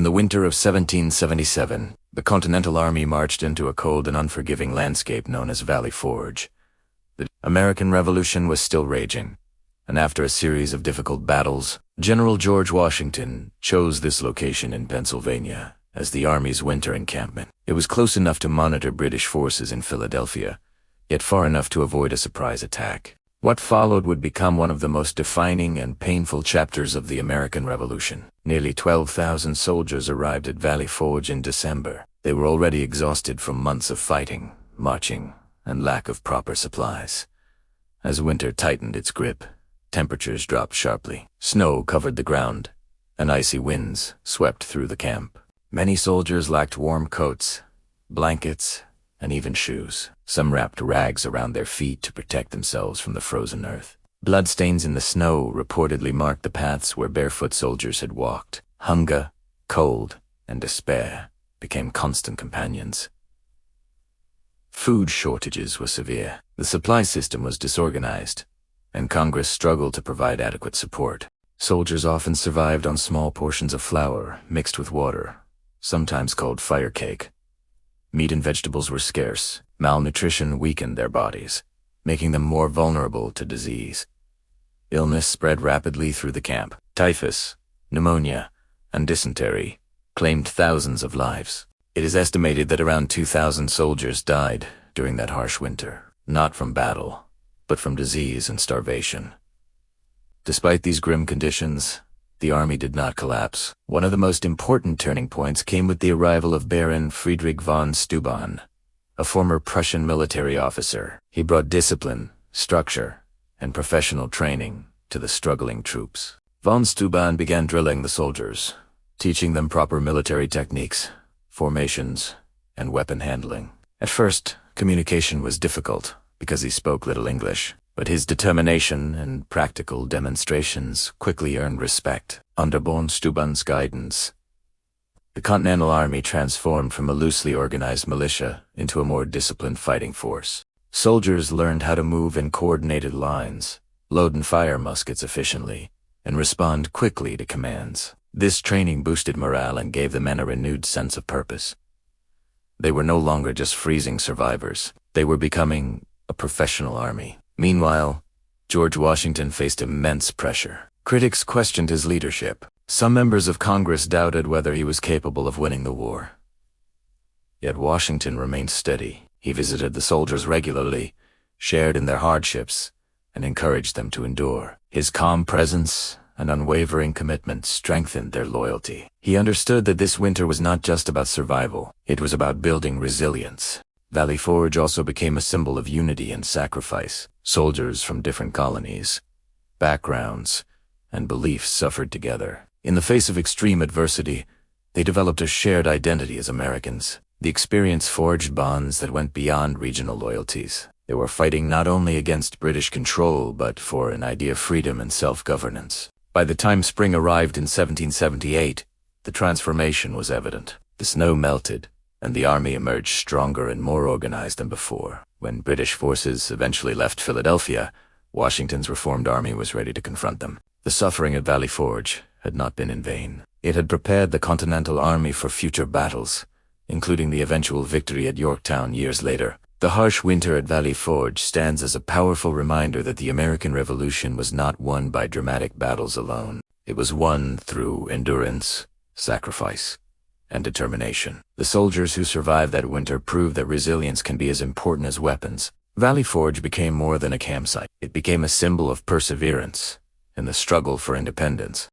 In the winter of 1777, the Continental Army marched into a cold and unforgiving landscape known as Valley Forge. The American Revolution was still raging, and after a series of difficult battles, General George Washington chose this location in Pennsylvania as the Army's winter encampment. It was close enough to monitor British forces in Philadelphia, yet far enough to avoid a surprise attack. What followed would become one of the most defining and painful chapters of the American Revolution. Nearly 12,000 soldiers arrived at Valley Forge in December. They were already exhausted from months of fighting, marching, and lack of proper supplies. As winter tightened its grip, temperatures dropped sharply. Snow covered the ground, and icy winds swept through the camp. Many soldiers lacked warm coats, blankets, and even shoes. Some wrapped rags around their feet to protect themselves from the frozen earth. Bloodstains in the snow reportedly marked the paths where barefoot soldiers had walked. Hunger, cold, and despair became constant companions. Food shortages were severe. The supply system was disorganized, and Congress struggled to provide adequate support. Soldiers often survived on small portions of flour mixed with water, sometimes called fire cake. Meat and vegetables were scarce. Malnutrition weakened their bodies, making them more vulnerable to disease. Illness spread rapidly through the camp. Typhus, pneumonia, and dysentery claimed thousands of lives. It is estimated that around 2,000 soldiers died during that harsh winter, not from battle, but from disease and starvation. Despite these grim conditions, the army did not collapse. One of the most important turning points came with the arrival of Baron Friedrich von Steuben, a former Prussian military officer. He brought discipline, structure, and professional training to the struggling troops. Von Steuben began drilling the soldiers, teaching them proper military techniques, formations, and weapon handling. At first, communication was difficult because he spoke little English, but his determination and practical demonstrations quickly earned respect. Under von Steuben's guidance, the Continental Army transformed from a loosely organized militia into a more disciplined fighting force. Soldiers learned how to move in coordinated lines, load and fire muskets efficiently, and respond quickly to commands. This training boosted morale and gave the men a renewed sense of purpose. They were no longer just freezing survivors. They were becoming a professional army. Meanwhile, George Washington faced immense pressure. Critics questioned his leadership. Some members of Congress doubted whether he was capable of winning the war. Yet Washington remained steady. He visited the soldiers regularly, shared in their hardships, and encouraged them to endure. His calm presence and unwavering commitment strengthened their loyalty. He understood that this winter was not just about survival. It was about building resilience. Valley Forge also became a symbol of unity and sacrifice. Soldiers from different colonies, backgrounds, and beliefs suffered together. In the face of extreme adversity, they developed a shared identity as Americans. The experience forged bonds that went beyond regional loyalties. They were fighting not only against British control, but for an idea of freedom and self-governance. By the time spring arrived in 1778, the transformation was evident. The snow melted, and the army emerged stronger and more organized than before. When British forces eventually left Philadelphia, Washington's reformed army was ready to confront them. The suffering at Valley Forge had not been in vain. It had prepared the Continental Army for future battles, including the eventual victory at Yorktown years later. The harsh winter at Valley Forge stands as a powerful reminder that the American Revolution was not won by dramatic battles alone. It was won through endurance, sacrifice, and determination. The soldiers who survived that winter proved that resilience can be as important as weapons. Valley Forge became more than a campsite. It became a symbol of perseverance in the struggle for independence.